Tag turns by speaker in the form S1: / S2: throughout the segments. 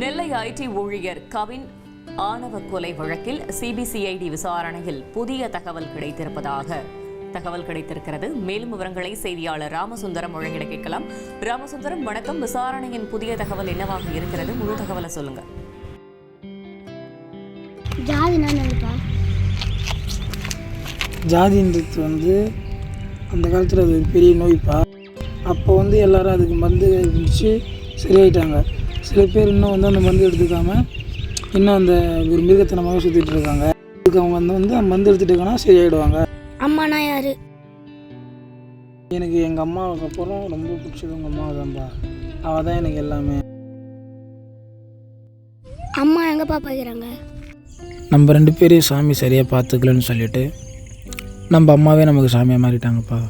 S1: நெல்லை ID ஊழியர் கவின் ஆணவ கொலை வழக்கில் சிபிசிஐடி விசாரணையில் புதிய தகவல் கிடைத்திருக்கிறது. மேலும் விவரங்களை செய்தியாளர் ராமசுந்தரம் வழங்கிட கேட்கலாம். ராமசுந்தரம், வணக்கம். விசாரணையின் புதிய தகவல் என்னவாக இருக்கிறது? முழு தகவலை சொல்லுங்க.
S2: ஜாதின்றது அந்த காலத்தில் அது ஒரு பெரிய நோய்ப்பா. அப்போ எல்லாரும் அதுக்கு மருந்து குடிச்சு சரியாயிட்டாங்க. சில பேர் இன்னும் அந்த மருந்து எடுத்துக்காமல் இன்னும் அந்த ஒரு மிருகத்தனமாக சுற்றிட்டு இருக்காங்க. அதுக்கு அவங்க மருந்து எடுத்துட்டாங்கன்னா சரியாயிடுவாங்க.
S3: அம்மானா யாரு?
S2: எனக்கு எங்கள் அம்மாவுக்கு அப்புறம் ரொம்ப பிடிச்சது உங்கள் அம்மாவை தான்ப்பா. அவள் தான் எனக்கு எல்லாமே.
S3: அம்மா எங்கப்பா பார்க்குறாங்க?
S2: நம்ம 2 பேரையும் சாமி சரியாக பார்த்துக்கலன்னு சொல்லிட்டு நம்ம அம்மாவே நமக்கு சாமியாக மாறிட்டாங்கப்பா.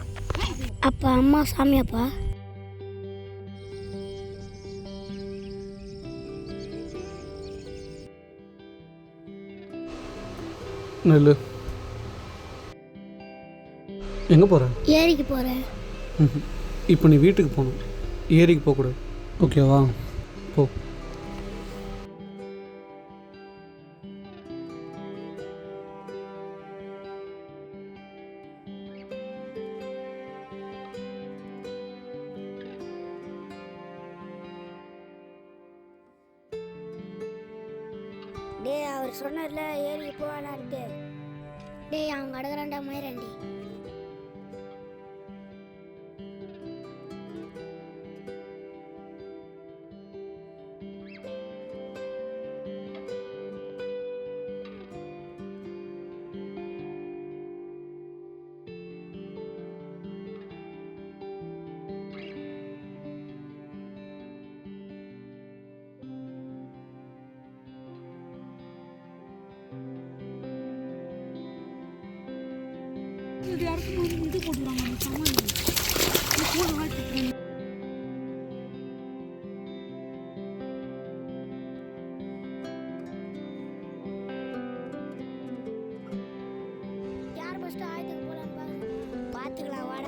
S3: அப்போ அம்மா சாமியாப்பா?
S4: நெல்லு, எங்கே போகிற?
S3: ஏரிக்கு போகிறேன்.
S4: இப்போ நீ வீட்டுக்கு போகணும், ஏரிக்கு போகக்கூடாது. ஓகேவா? போ.
S3: டே, அவர் சொன்னார்ல ஏரிக்கு போகலான்ட்டு. டே, அவங்க அடகுறாண்டா மயிராண்டி. இது போட்டுருவாங்க சாமான். யார் ஃபர்ஸ்ட் ஆயத்துக்கு போலாம் பார்த்துக்கலாம். வாட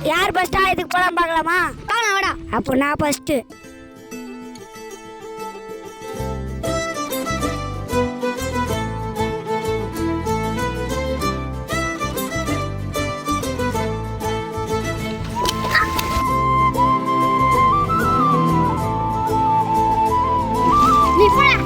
S3: யார் ஃபர்ஸ்டா இதுக்கு போலாம் பார்க்கலாமா? பார்க்கலாம் வாடா. அப்போ நான் ஃபர்ஸ்ட். நீ போடா.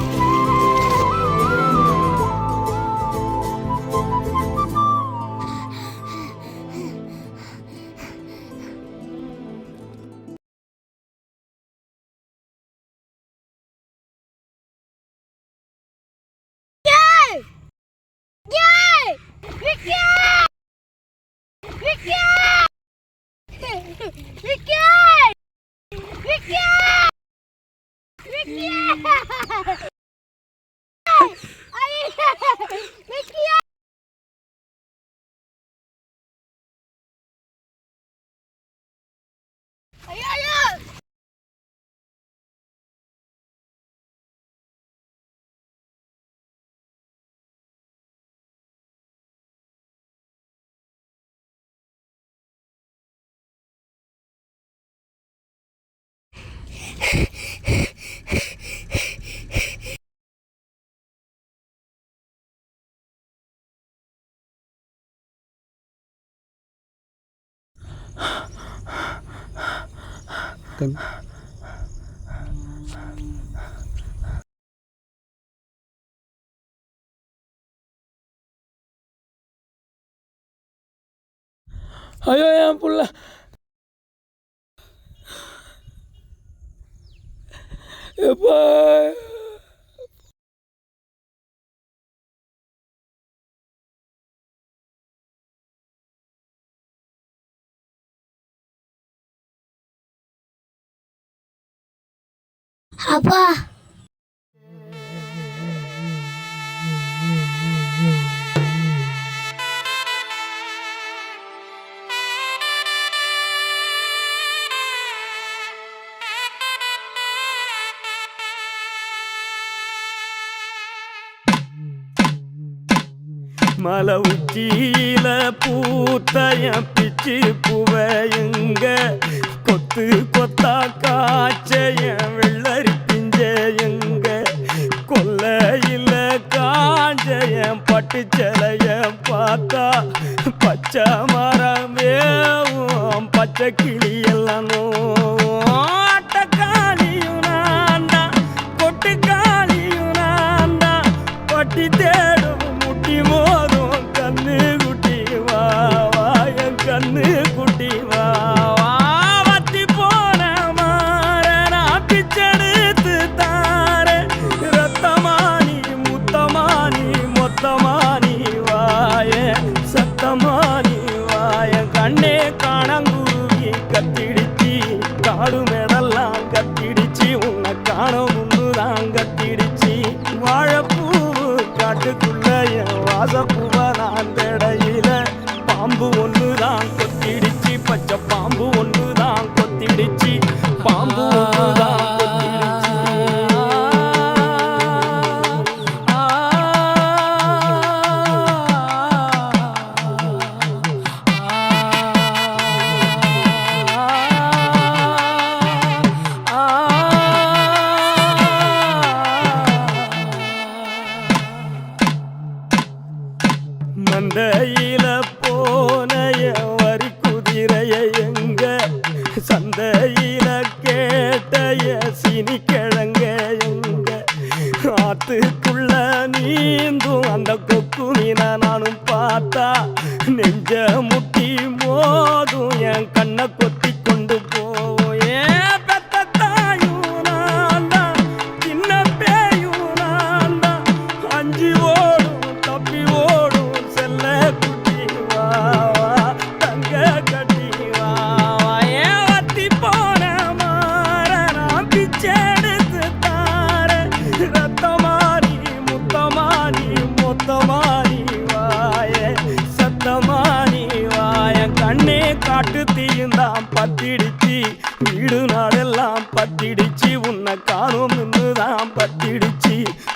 S4: தம்பி
S2: ஐயோ என் புள்ள எப்பா
S3: அப்பா
S5: மலை உச்சியில பூத்தைய பிச்சு புவையுங்க கொத்து கொத்தா காய்ச்சைய வெள்ளரி பிஞ்சையுங்க கொல்லையில காஞ்சைய பட்டு சிலைய பார்த்தா பச்சை மரம் வேவும் பச்சை கிளியெல்லாம் ஆட்டக்காளியும் நான்டா கொட்டுக்காளியும் நான்டா பட்டி தேடும் முட்டி மோதும் கண்ணு குட்டி வா வா என் கண்ணு குட்டி வா வா வத்தி போன மாற நான் பிச்செடுத்து தார ரத்தமானி முத்தமானி மொத்தமானி வாய சத்தமானி வாய கண்ணே காணங்குருவி கத்திடிச்சி காடு மேடெல்லாம் கத்திடிச்சி உன்னை காணும் முன்னுதான் கத்திடிச்சி வாழைப்பூவு காட்டுக்குள்ள என் வாசப்பூவ நான் தடையில பாம்பு ஒண்ணுதான் கொத்திடிச்சு பச்சை பாம்பு ஒண்ணுதான் கொத்திடிச்சு பாம்பு ஒண்ணுதான் மந்தையில போனைய வரி குதிரைய எங்க சந்தையில கேட்டைய சினி கிழங்க எங்க ஆத்துக்குள்ள நீந்தும் அந்த கொக்கு மீன நானும் பார்த்தா நெஞ்ச முட்டி மோதும் என் கண்ணை கொத்தி கொண்டு போவோம் ஏன் பெத்த தாயும் நான் தான் சின்ன பேயும் நான் தான் அஞ்சு ஓடும் தப்பி ஓடும் செல்ல குட்டி வா வா தங்க கட்டி வா வா ஏன் வத்தி போன மாற நான் பிச்செடுத்து தார ரத்தமாரி முத்தமாரி மொத்தமாரி வாய சத்தமாரி வாய கண்ணே காட்டு தீயுந்தான் பத்திடிச்சு வீடு நாடெல்லாம் பத்திடிச்சு உன்னை காணும் தான் பத்திடிச்சு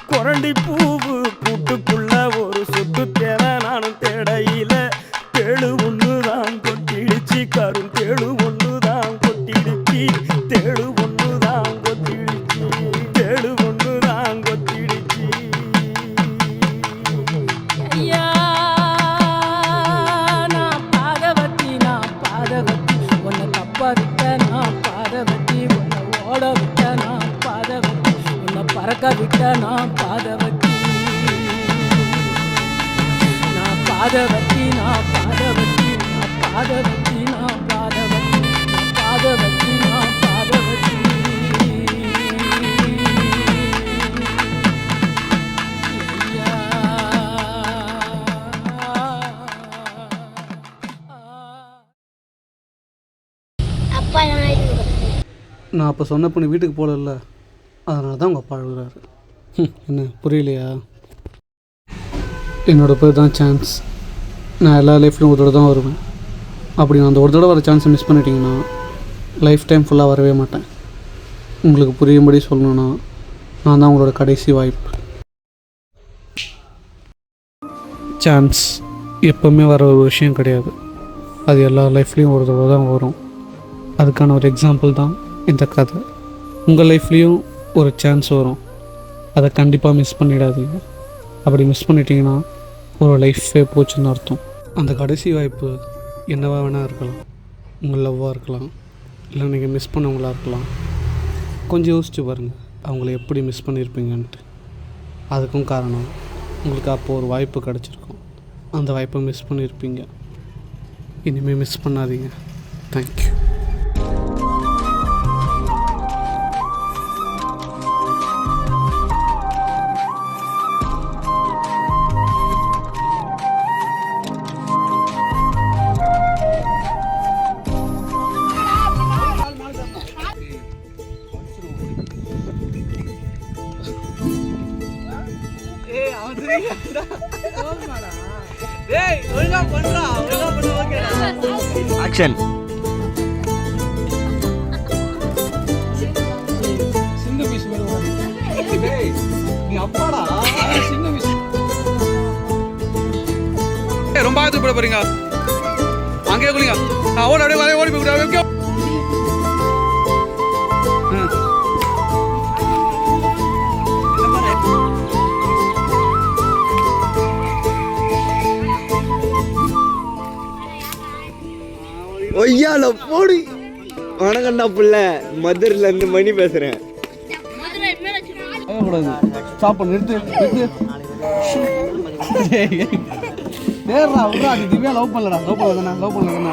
S5: குரண்டி பூவு கூட்டுக்குள்ள ஒரு சொத்து தேவை நானும் தேடையில தேடு ஒண்ணுதான் கொட்டிடுச்சு கரும் தேடு
S3: அப்பா எல்லாம் ஆயிட்டு
S4: நான் அப்போ சொன்னப்போ நீ வீட்டுக்கு போகல, அதனால தான் உங்கள் அப்பா அழுகுறாரு. என்ன புரியலையா? என்னோடய பேர் தான் சான்ஸ். நான் எல்லா லைஃப்லையும் ஒரு தடவை தான் வருவேன். அப்படி நான் அந்த ஒரு தடவை வர சான்ஸை மிஸ் பண்ணிட்டீங்கன்னா லைஃப் டைம் ஃபுல்லாக வரவே மாட்டேன். உங்களுக்கு புரியும்படி சொல்லணுன்னா நான் தான் உங்களோட கடைசி வாய்ப்பு. சான்ஸ் எப்போவுமே வர ஒரு விஷயம் கிடையாது. அது எல்லா லைஃப்லேயும் ஒரு தடவை தான் வரும். அதுக்கான ஒரு எக்ஸாம்பிள் தான் இந்த கதை. உங்கள் லைஃப்லேயும் ஒரு சான்ஸ் வரும், அதை கண்டிப்பாக மிஸ் பண்ணிடாதீங்க. அப்படி மிஸ் பண்ணிட்டீங்கன்னா ஒரு லைஃபே போச்சுன்னு அர்த்தம். அந்த கடைசி வாய்ப்பு என்னவாக வேணால் இருக்கலாம். உங்கள் லவ்வாக இருக்கலாம், இல்லை நீங்கள் மிஸ் பண்ணவங்களாக இருக்கலாம். கொஞ்சம் யோசிச்சு பாருங்கள், அவங்கள எப்படி மிஸ் பண்ணியிருப்பீங்கன்ட்டு. அதுக்கும் காரணம் உங்களுக்கு அப்போது ஒரு வாய்ப்பு கிடச்சிருக்கும், அந்த வாய்ப்பை மிஸ் பண்ணியிருப்பீங்க. இனிமேல் மிஸ் பண்ணாதீங்க. தேங்க்யூ.
S5: ஆக்ஷன்.
S2: சிங்க பீஸ் நீ அப்பாடா சிங்க பீஸ்
S4: ரொம்ப ஆகத்து போட போறீங்க, அங்கேயே குளிங்க. ஓடி அப்படியே ஓடி போய்
S5: ஒய்யால போடி. வணக்கம்டா புள்ள, மதுரையில இருந்து மணி பேசுறேன்.
S4: சாப்பாடு நிறுத்து நிறுத்து. திவ்யா லவ் பண்ணலடா, லவ் பண்ணல தானே.